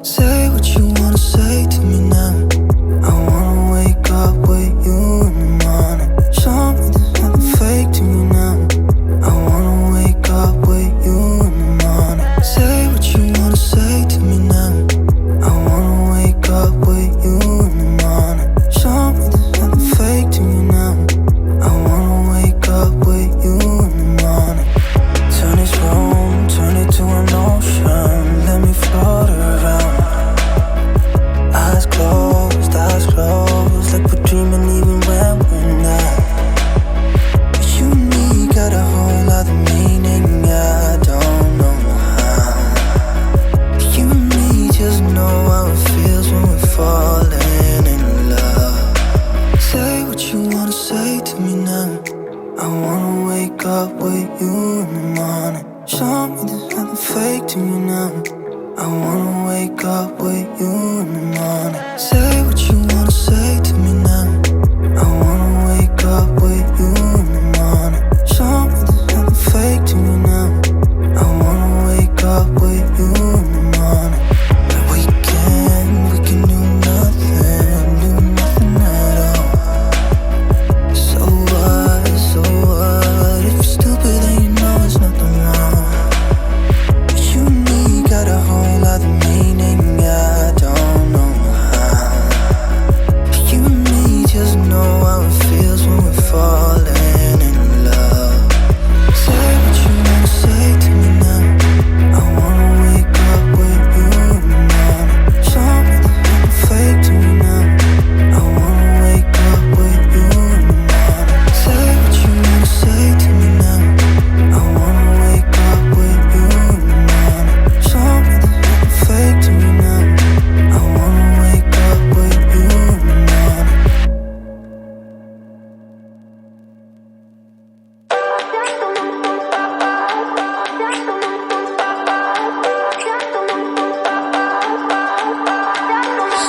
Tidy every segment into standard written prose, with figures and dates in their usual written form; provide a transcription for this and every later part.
Say what you wanna say to me now. I wanna wake up with you in the morning. Show me there's nothing fake to me now. I wanna wake up with you in the morning. Say what you wanna say to me now. I wanna wake up with you in the morning. Show me there's nothing fake to me now. I wanna wake up with you in the morning. Turn this room, turn it to an ocean. Let me float around. Eyes closed, like we're dreaming even when we're not. You and me got a whole other meaning, I don't know how. You and me just know how it feels when we're falling in love. Say what you wanna say to me now. I wanna wake up with you in the morning. Show me there's nothing fake to me now. I wanna wake up with you in the morning. Say what you wanna say to me now. I wanna wake up with you in the morning. Show me there's nothing fake to me now. I wanna wake up with you in the morning. But we can do nothing at all. So what, if you're stupid then you know there's nothing wrong. You and me got a whole other meaning, I don't know how. You and me just know how it feels when we're falling in love. Say what you wanna say to me now. I wanna wake up with you in the morning. Show me there's nothing fake to me now. I wanna wake up with you in the morning. Say what you wanna say to me now. I wanna wake up with you in the morning. Show me there's nothing fake to me now. I wanna wake up with you in the morning.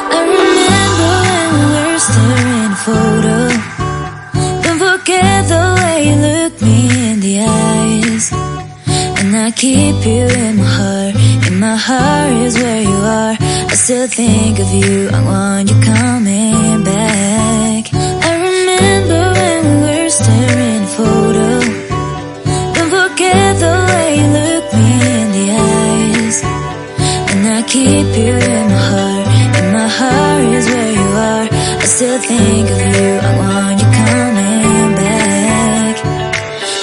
I remember when we were staring at a photo. Don't forget the way you look me in the eyes. And I keep you in my heart. In my heart is where you are. I still think of you, I want you coming back. I remember when we were staring at a photo. Don't forget the way you look me in the eyes. And I keep you in my heart. In my heart is where you are. I still think of you, I want you coming back.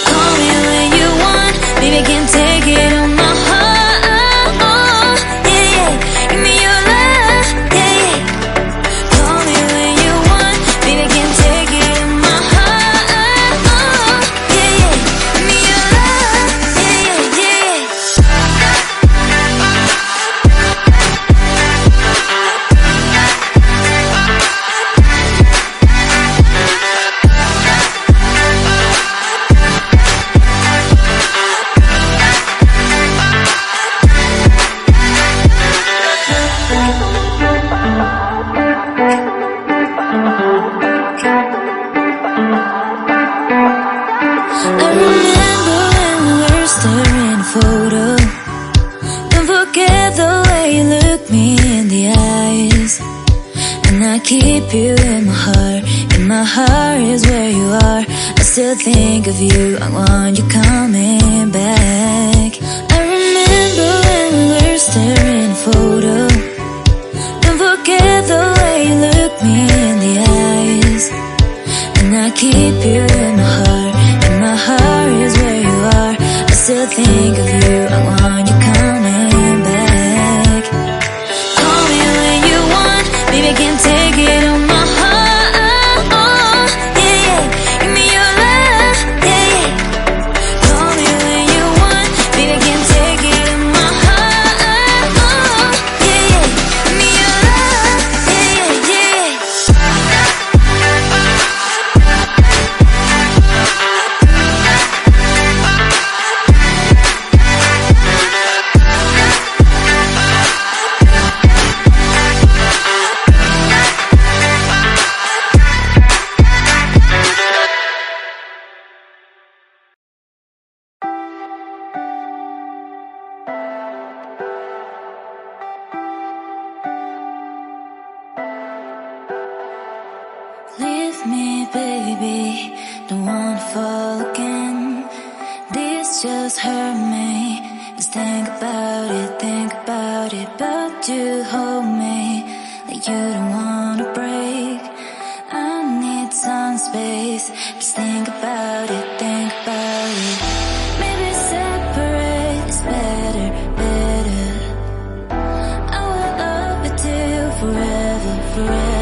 Call me when you want, baby, I can't take it on my heart. Yeah, yeah, give me your love, yeah, yeah. Call me when you want, baby, I can't take it on my heart. Yeah, yeah, give me your love, yeah, yeah, I remember when we were staring at a photo. Don't forget the way you look me in the eyes. And I keep you in my heart. In my heart is where you are. I still think of you, I want you coming back. I remember when we were staring at a photo. Don't forget the way you look me in the eyes. And I keep you in my heart. In my heart is where you are. I still think of you, I want you coming back. Call me when you want, baby, I can't take it on my heart. Yeah, yeah, give me your love, yeah, yeah. Call me when you want, baby, don't wanna fall again. This just hurt me. Just think about it, but you hold me like you don't wanna break. I need some space. Just think about it, maybe separate is better, better. I will love you till forever, forever.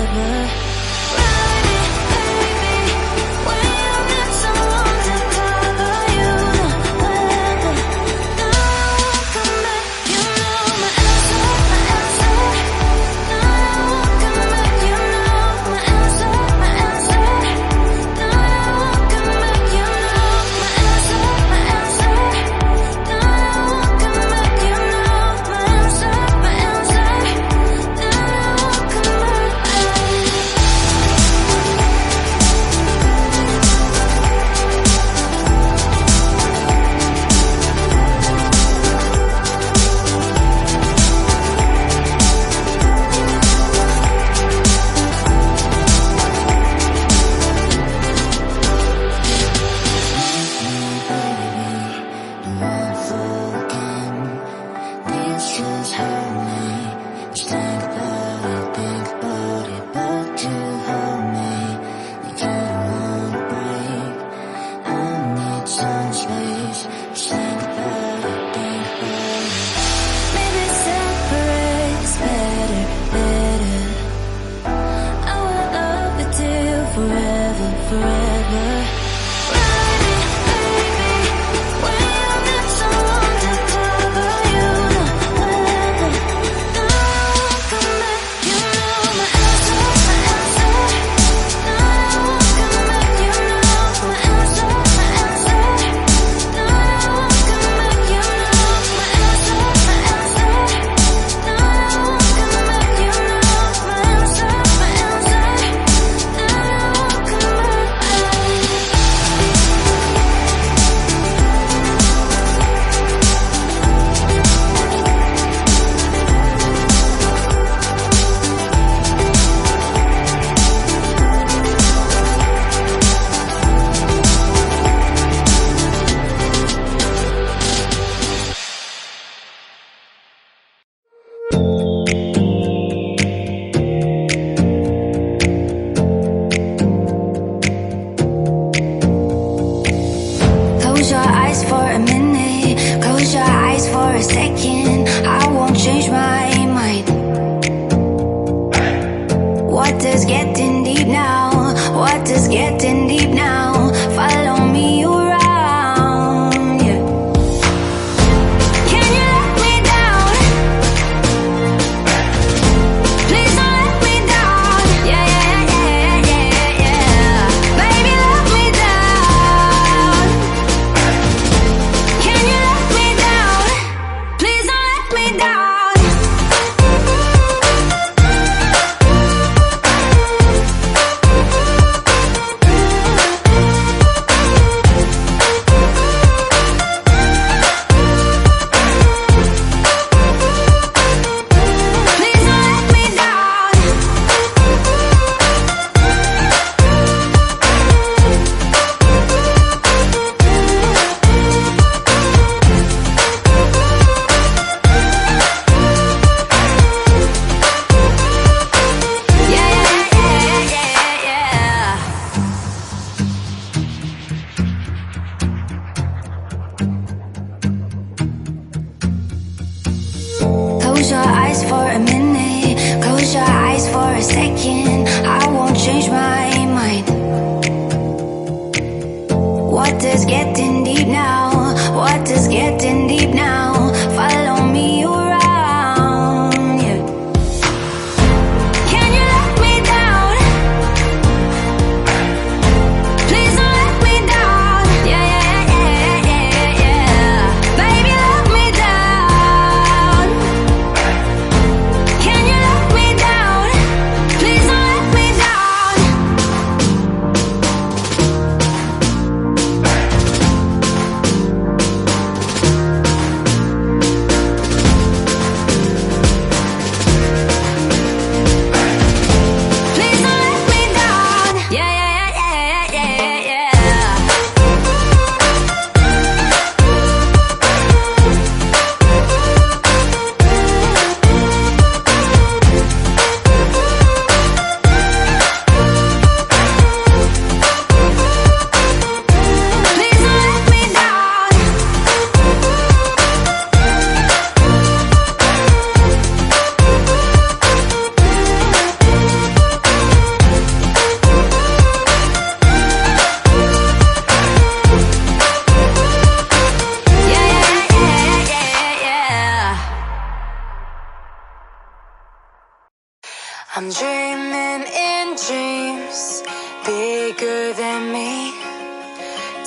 I'm dreaming in dreams bigger than me,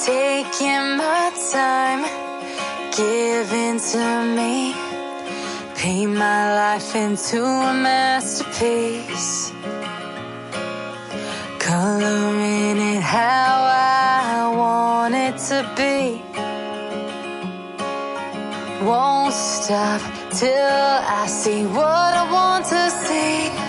taking my time, giving to me, paint my life into a masterpiece, coloring it how I want it to be. Won't stop till I see what I want to see.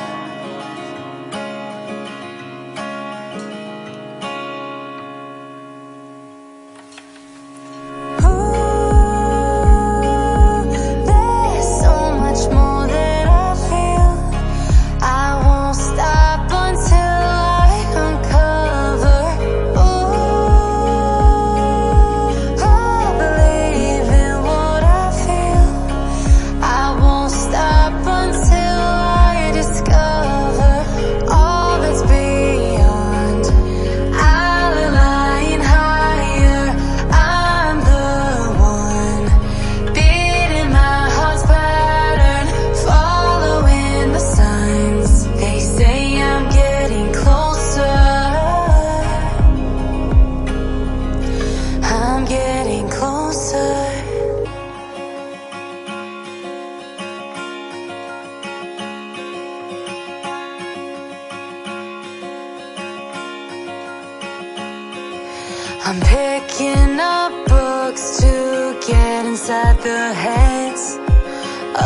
I'm picking up books to get inside the heads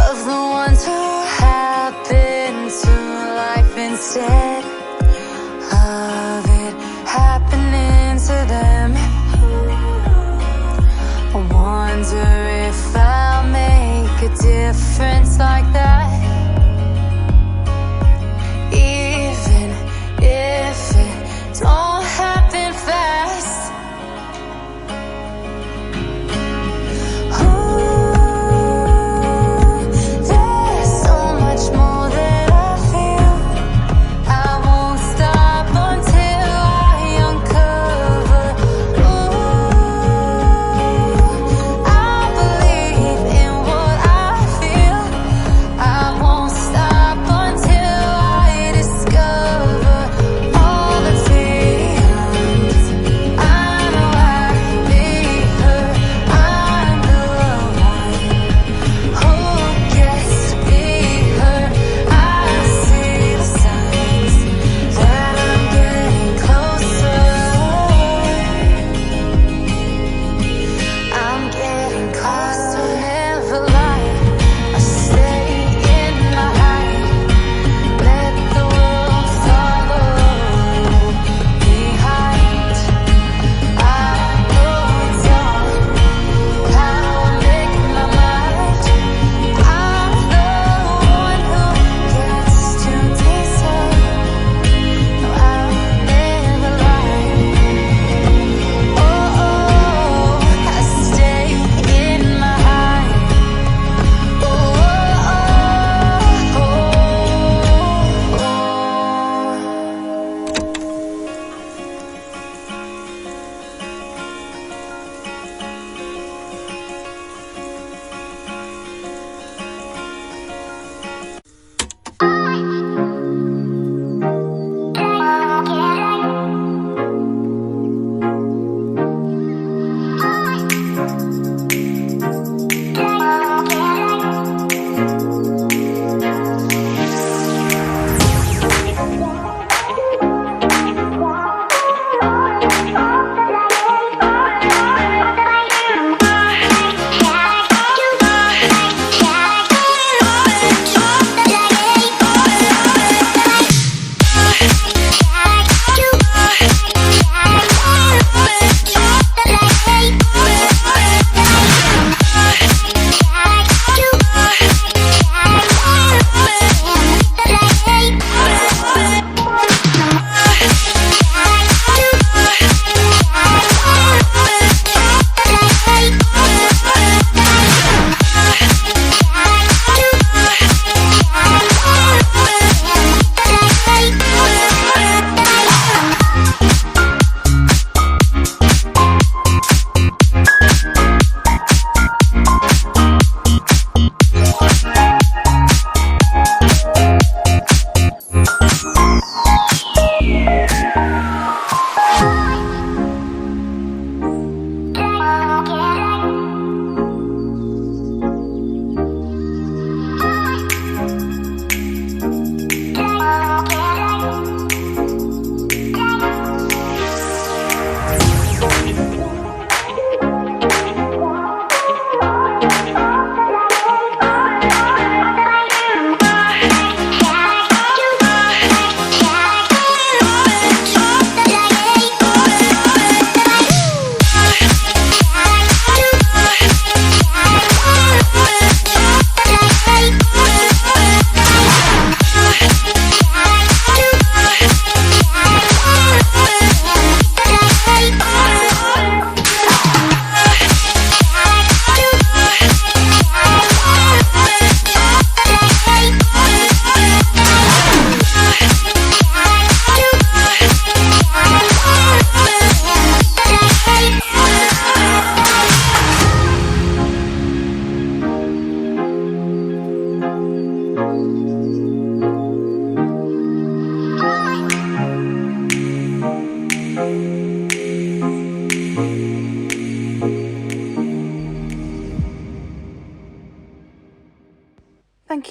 of the ones who happen to life instead of it happening to them. I wonder if I'll make a difference like that, even if it don't happen fast.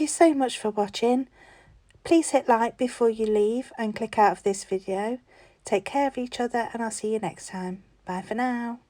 so much for watching. Please hit like before you leave and click out of this video. Take care of each other and I'll see you next time. Bye for now.